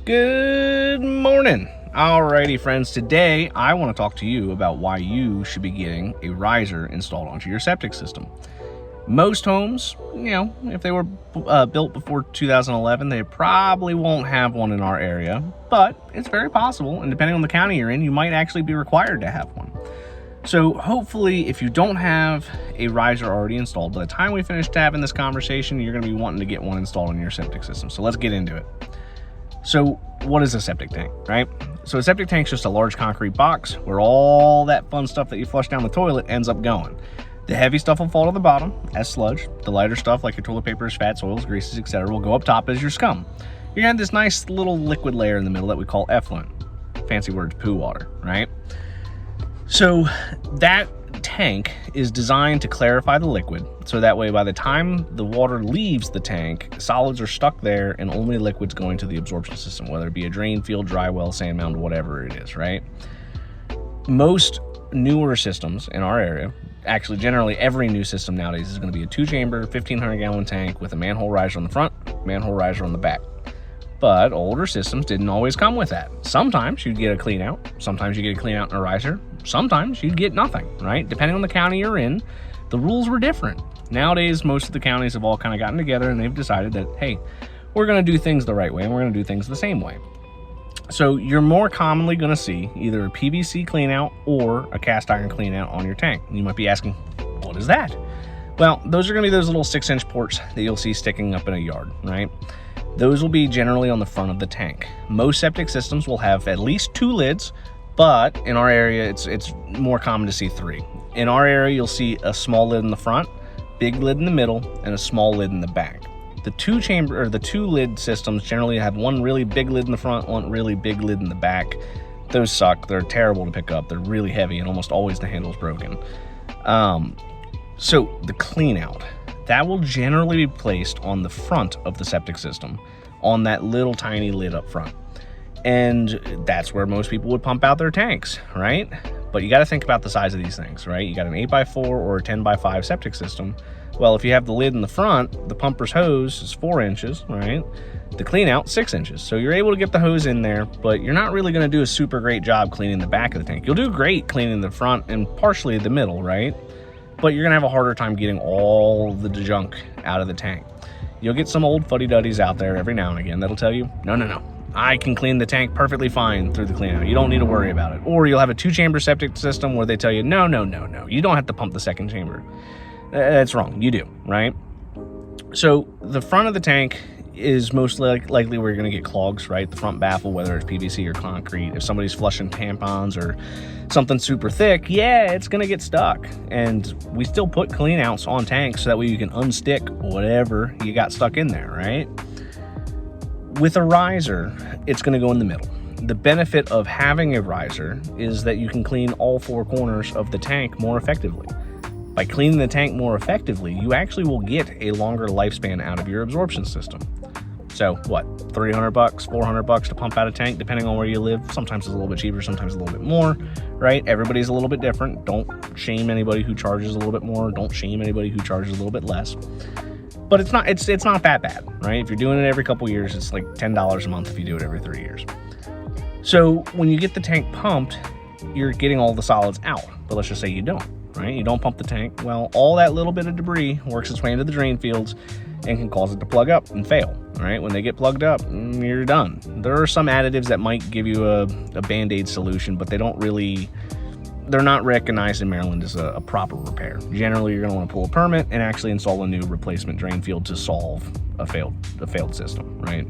Good morning. Alrighty, friends. Today, I want to talk to you about why you should be getting a riser installed onto your septic system. Most homes, if they were built before 2011, they probably won't have one in our area, but it's very possible, and depending on the county you're in, you might actually be required to have one. So hopefully, if you don't have a riser already installed, by the time we finish having this conversation, you're going to be wanting to get one installed in your septic system. So let's get into it. So what is a septic tank, right? So a septic tank is just a large concrete box where all that fun stuff that you flush down the toilet ends up going. The heavy stuff will fall to the bottom as sludge. The lighter stuff, like your toilet papers, fats, oils, greases, etc., will go up top as your scum. You're gonna have this nice little liquid layer in the middle that we call effluent. Fancy words, poo water, right? So that tank is designed to clarify the liquid, so that way by the time the water leaves the tank, solids are stuck there and only liquids going to the absorption system, whether it be a drain field, dry well, sand mound, whatever it is, right? Most newer systems in our area, actually generally every new system nowadays, is going to be a 2-chamber 1,500-gallon tank with a manhole riser on the front, manhole riser on the back. But older systems didn't always come with that. Sometimes you'd get a clean out, sometimes you get a clean out and a riser, sometimes you'd get nothing, right? Depending on the county you're in, the rules were different. Nowadays, most of the counties have all kind of gotten together and they've decided that, hey, we're going to do things the right way and we're going to do things the same way. So you're more commonly going to see either a PVC clean out or a cast iron clean out on your tank. You might be asking, what is that? Well, those are going to be those little 6-inch ports that you'll see sticking up in a yard, right? Those will be generally on the front of the tank. Most septic systems will have at least 2 lids, but in our area, it's more common to see 3. In our area, you'll see a small lid in the front, big lid in the middle, and a small lid in the back. The 2-lid systems generally have one really big lid in the front, one really big lid in the back. Those suck. They're terrible to pick up. They're really heavy, and almost always the handle's broken. So the clean out, that will generally be placed on the front of the septic system, on that little tiny lid up front. And that's where most people would pump out their tanks, right? But you got to think about the size of these things, right? You got an 8x4 or a 10x5 septic system. Well, if you have the lid in the front, the pumper's hose is 4 inches, right? The clean out, 6 inches. So you're able to get the hose in there, but you're not really going to do a super great job cleaning the back of the tank. You'll do great cleaning the front and partially the middle, right? But you're gonna have a harder time getting all the junk out of the tank. You'll get some old fuddy-duddies out there every now and again that'll tell you, no, I can clean the tank perfectly fine through the clean out. You don't need to worry about it. Or you'll have a 2-chamber septic system where they tell you, no, you don't have to pump the 2nd chamber. That's wrong, you do, right? So the front of the tank is most likely where you're going to get clogs, right? The front baffle, whether it's PVC or concrete. If somebody's flushing tampons or something super thick, yeah, it's going to get stuck. And we still put clean outs on tanks so that way you can unstick whatever you got stuck in there, right? With a riser, it's going to go in the middle. The benefit of having a riser is that you can clean all 4 corners of the tank more effectively. By cleaning the tank more effectively, you actually will get a longer lifespan out of your absorption system. So what, $300, $400 to pump out a tank, depending on where you live. Sometimes it's a little bit cheaper, sometimes a little bit more, right? Everybody's a little bit different. Don't shame anybody who charges a little bit more. Don't shame anybody who charges a little bit less. But it's not that bad, right? If you're doing it every couple years, it's like $10 a month if you do it every 3 years. So when you get the tank pumped, you're getting all the solids out. But let's just say you don't, right? You don't pump the tank. Well, all that little bit of debris works its way into the drain fields and can cause it to plug up and fail, right? When they get plugged up, you're done. There are some additives that might give you a Band-Aid solution, but they're not recognized in Maryland as a proper repair. Generally, you're going to want to pull a permit and actually install a new replacement drain field to solve a failed system, right?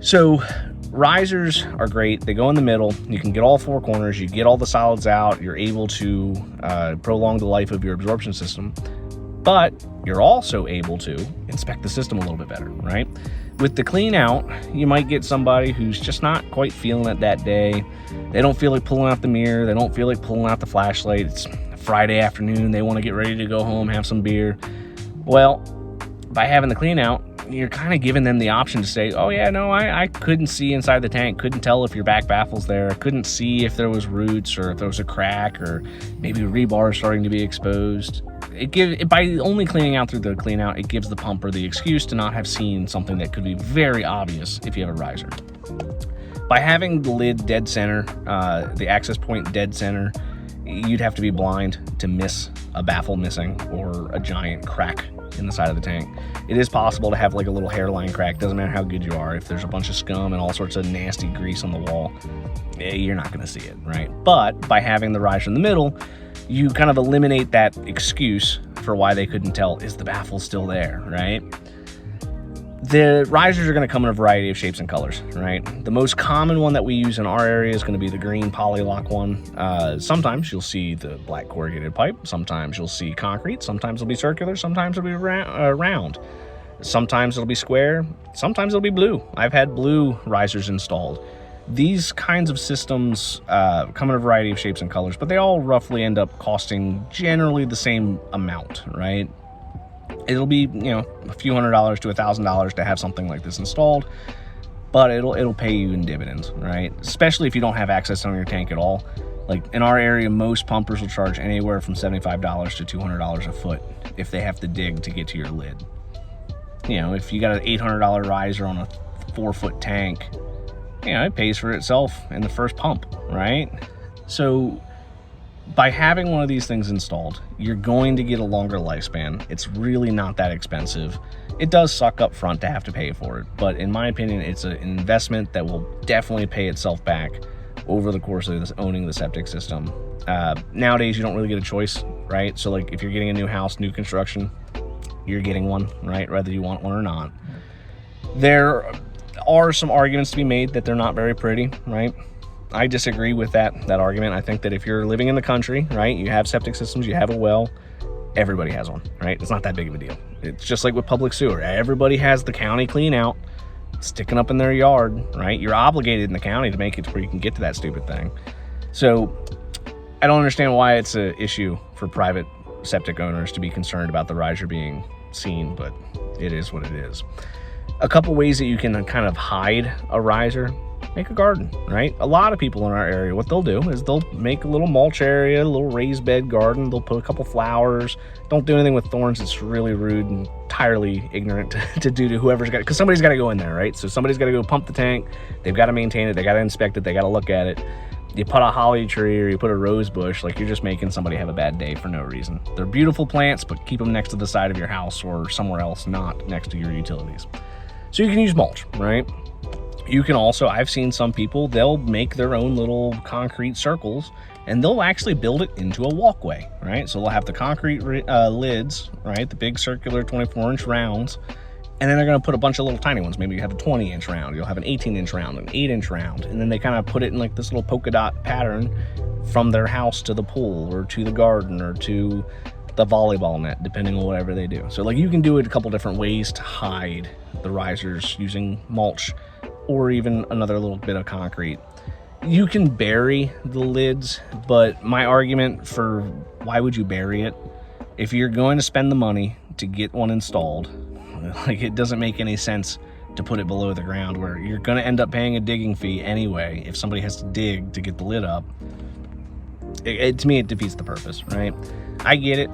So risers are great. They go in the middle. You can get all 4 corners. You get all the solids out. You're able to prolong the life of your absorption system. But you're also able to inspect the system a little bit better, right? With the clean out, you might get somebody who's just not quite feeling it that day. They don't feel like pulling out the mirror. They don't feel like pulling out the flashlight. It's Friday afternoon. They want to get ready to go home, have some beer. Well, by having the clean out, you're kind of giving them the option to say, oh yeah, no, I couldn't see inside the tank, couldn't tell if your back baffle's there, couldn't see if there was roots or if there was a crack or maybe rebar starting to be exposed. By only cleaning out through the clean out, it gives the pumper the excuse to not have seen something that could be very obvious if you have a riser. By having the lid dead center, the access point dead center, you'd have to be blind to miss a baffle missing or a giant crack in the side of the tank. It is possible to have like a little hairline crack. Doesn't matter how good you are. If there's a bunch of scum and all sorts of nasty grease on the wall, you're not going to see it, right? But by having the riser in the middle, you kind of eliminate that excuse for why they couldn't tell, is the baffle still there, right? The risers are going to come in a variety of shapes and colors, right? The most common one that we use in our area is going to be the green polylock one. Sometimes you'll see the black corrugated pipe. Sometimes you'll see concrete. Sometimes it'll be circular. Sometimes it'll be round. Sometimes it'll be square. Sometimes it'll be blue. I've had blue risers installed. These kinds of systems come in a variety of shapes and colors, but they all roughly end up costing generally the same amount, right? It'll be, a few $100s to $1,000 to have something like this installed, but it'll pay you in dividends, right? Especially if you don't have access on your tank at all. Like in our area, most pumpers will charge anywhere from $75 to $200 a foot if they have to dig to get to your lid. If you got an $800 riser on a 4-foot tank, it pays for itself in the first pump, right? So by having one of these things installed, you're going to get a longer lifespan. It's really not that expensive. It does suck up front to have to pay for it, but in my opinion, it's an investment that will definitely pay itself back over the course of owning the septic system. Nowadays, you don't really get a choice, right? So like if you're getting a new house, new construction, you're getting one, right? Whether you want one or not. There are some arguments to be made that they're not very pretty, right? I disagree with that argument. I think that if you're living in the country, right, you have septic systems, you have a well, everybody has one, right? It's not that big of a deal. It's just like with public sewer. Everybody has the county clean out sticking up in their yard, right? You're obligated in the county to make it to where you can get to that stupid thing. So I don't understand why it's an issue for private septic owners to be concerned about the riser being seen, but it is what it is. A couple ways that you can kind of hide a riser: make a garden, right? A lot of people in our area, what they'll do is they'll make a little mulch area, a little raised bed garden. They'll put a couple flowers. Don't do anything with thorns. It's really rude and entirely ignorant to do to whoever's got it, because somebody's got to go in there, right? So somebody's got to go pump the tank. They've got to maintain it. They got to inspect it. They got to look at it. You put a holly tree or you put a rose bush, like you're just making somebody have a bad day for no reason. They're beautiful plants, but keep them next to the side of your house or somewhere else, not next to your utilities. So you can use mulch, right? You can also, I've seen some people, they'll make their own little concrete circles and they'll actually build it into a walkway, right? So they'll have the concrete lids, right? The big circular 24-inch rounds, and then they're going to put a bunch of little tiny ones. Maybe you have a 20-inch round, you'll have an 18-inch round, an 8-inch round, and then they kind of put it in like this little polka dot pattern from their house to the pool or to the garden or to the volleyball net, depending on whatever they do. So like you can do it a couple different ways to hide the risers using mulch or even another little bit of concrete. You can bury the lids, but my argument for why would you bury it? If you're going to spend the money to get one installed, like it doesn't make any sense to put it below the ground where you're going to end up paying a digging fee anyway if somebody has to dig to get the lid up. To me, it defeats the purpose, right? I get it.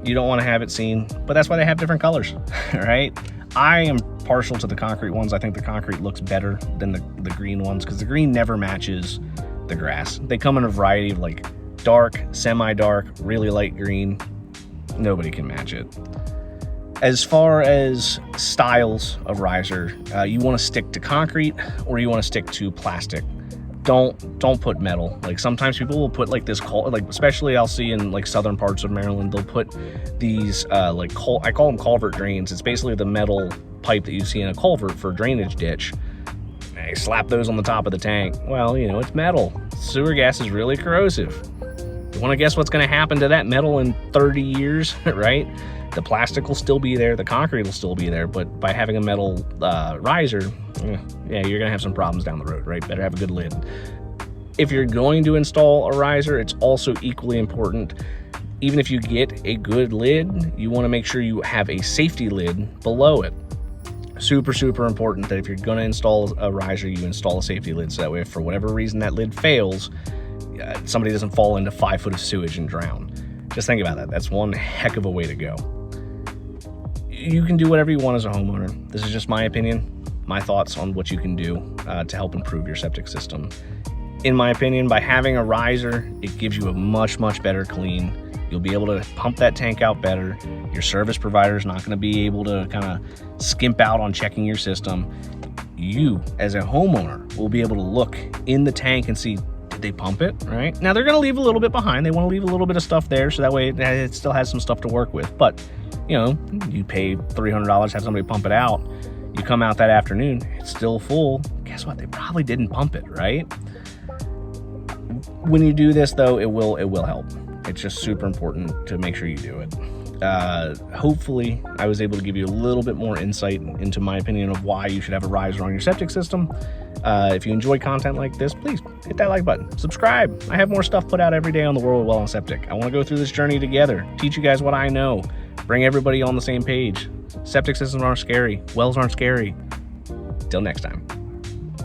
You don't want to have it seen, but that's why they have different colors, right? I am partial to the concrete ones. I think the concrete looks better than the green ones because the green never matches the grass. They come in a variety of like dark, semi-dark, really light green. Nobody can match it. As far as styles of riser, you want to stick to concrete or you want to stick to plastic. Don't put metal. Like sometimes people will put like this, like especially I'll see in like southern parts of Maryland, they'll put these I call them culvert drains. It's basically the metal pipe that you see in a culvert for a drainage ditch. They slap those on the top of the tank. Well, it's metal. Sewer gas is really corrosive. You want to guess what's going to happen to that metal in 30 years, right? The plastic will still be there, the concrete will still be there, but by having a metal riser, you're gonna have some problems down the road, right? Better have a good lid. If you're going to install a riser, it's also equally important, even if you get a good lid, you wanna make sure you have a safety lid below it. Super, super important that if you're going to install a riser, you install a safety lid, so that way if for whatever reason that lid fails, somebody doesn't fall into 5 foot of sewage and drown. Just think about that. That's one heck of a way to go. You can do whatever you want as a homeowner. This is just my opinion, my thoughts on what you can do to help improve your septic system. In my opinion, by having a riser, it gives you a much, much better clean. You'll be able to pump that tank out better. Your service provider is not going to be able to kind of skimp out on checking your system. You, as a homeowner, will be able to look in the tank and see, did they pump it, right? Now, they're going to leave a little bit behind. They want to leave a little bit of stuff there, so that way it still has some stuff to work with. But, you know, you pay $300, have somebody pump it out. You come out that afternoon, it's still full. Guess what? They probably didn't pump it, right? When you do this, though, it will help. It's just super important to make sure you do it. Hopefully, I was able to give you a little bit more insight into my opinion of why you should have a riser on your septic system. If you enjoy content like this, please hit that like button. Subscribe. I have more stuff put out every day on the World of Well and Septic. I want to go through this journey together, teach you guys what I know, bring everybody on the same page. Septic systems aren't scary. Wells aren't scary. Till next time.